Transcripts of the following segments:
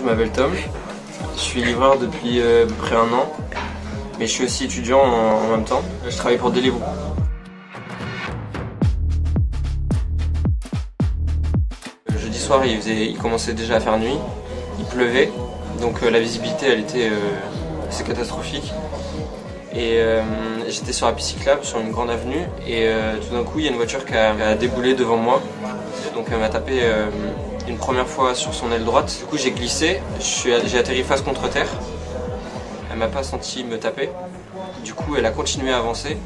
Je m'appelle Tom, je suis livreur depuis à peu près 1 an, mais je suis aussi étudiant en même temps. Je travaille pour Deliveroo. Jeudi soir, il commençait déjà à faire nuit, il pleuvait, donc la visibilité elle était assez catastrophique. Et j'étais sur la piste cyclable, sur une grande avenue, et tout d'un coup il y a une voiture qui a déboulé devant moi, donc elle m'a tapé une première fois sur son aile droite. Du coup j'ai glissé, j'ai atterri face contre terre, elle m'a pas senti me taper, du coup elle a continué à avancer,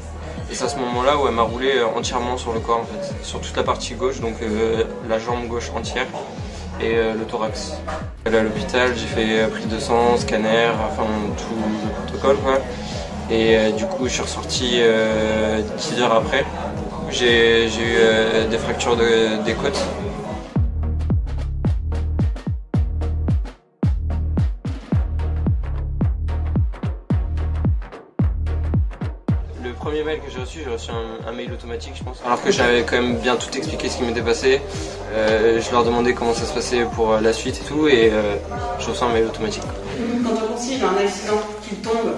et c'est à ce moment-là où elle m'a roulé entièrement sur le corps en fait, sur toute la partie gauche, donc la jambe gauche entière et le thorax. Elle est à l'hôpital, j'ai fait prise de sang, scanner, enfin tout le protocole quoi. Et du coup je suis ressorti 10 heures après. J'ai eu des fractures des côtes. Le premier mail que j'ai reçu un mail automatique je pense. Alors que j'avais quand même bien tout expliqué ce qui m'était passé. Je leur demandais comment ça se passait pour la suite et tout, et je reçois un mail automatique. Quand un coursier a un accident, qu'il tombe,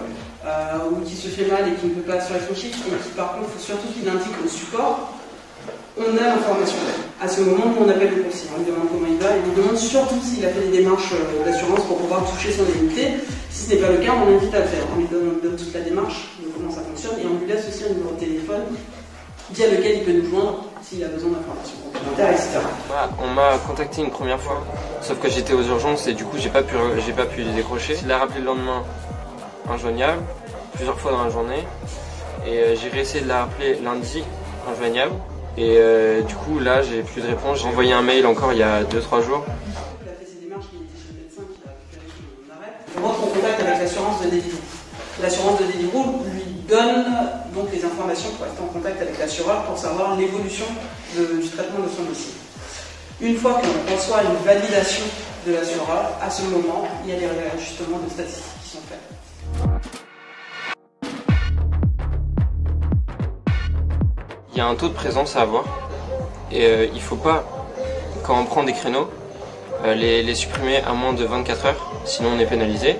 ou qui se fait mal et qui ne peut pas assurer son chiffre, et qui par contre, il faut surtout qu'il indique au support, on a l'information. À ce moment où on appelle le coursier, on lui demande comment il va, et on lui demande surtout s'il a fait des démarches d'assurance pour pouvoir toucher son indemnité. Si ce n'est pas le cas, on l'invite à le faire. On lui donne toute la démarche de comment ça fonctionne, et on lui laisse aussi un numéro de téléphone via lequel il peut nous joindre s'il a besoin d'informations complémentaires, etc. On m'a contacté une première fois, sauf que j'étais aux urgences et du coup j'ai pas pu les décrocher. Je l'ai rappelé le lendemain, injoignable, plusieurs fois dans la journée, et j'ai réessayé de la rappeler lundi, injoignable, et du coup là j'ai plus de réponse. J'ai envoyé un mail encore il y a 2-3 jours. Il a fait ses démarches, il était chez le médecin qui a récupéré son arrêt. On rentre en contact avec l'assurance de Deliveroo. L'assurance de Deliveroo lui donne donc les informations pour rester en contact avec l'assureur pour savoir l'évolution du traitement de son dossier. Une fois qu'on reçoit une validation de l'assureur, à ce moment, il y a des réajustements de statistiques qui sont faits. Il y a un taux de présence à avoir, et il ne faut pas, quand on prend des créneaux, les supprimer à moins de 24 heures, sinon on est pénalisé.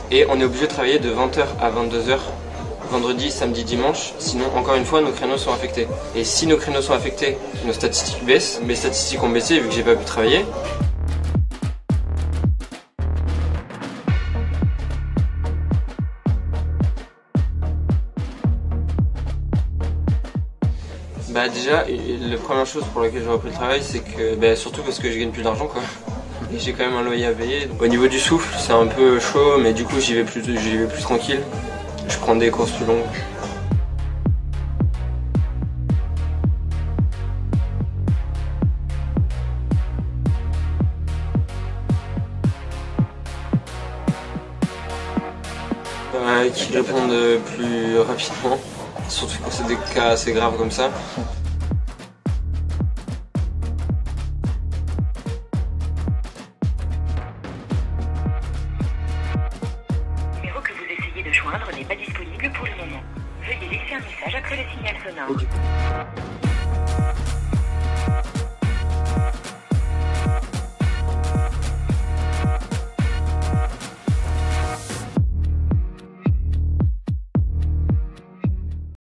Et on est obligé de travailler de 20 h à 22 h, vendredi, samedi, dimanche, sinon encore une fois nos créneaux sont affectés. Et si nos créneaux sont affectés, nos statistiques baissent, mes statistiques ont baissé vu que j'ai pas pu travailler. Bah déjà, la première chose pour laquelle j'ai repris le travail, c'est que, surtout parce que je gagne plus d'argent quoi. Et j'ai quand même un loyer à payer. Donc, au niveau du souffle, c'est un peu chaud, mais du coup j'y vais plus tranquille. Je prends des courses plus longues. Qui répondent plus rapidement, surtout quand c'est des cas assez graves comme ça. Le numéro que vous essayez de joindre n'est pas disponible pour le moment. Veuillez laisser un message après le signal sonore.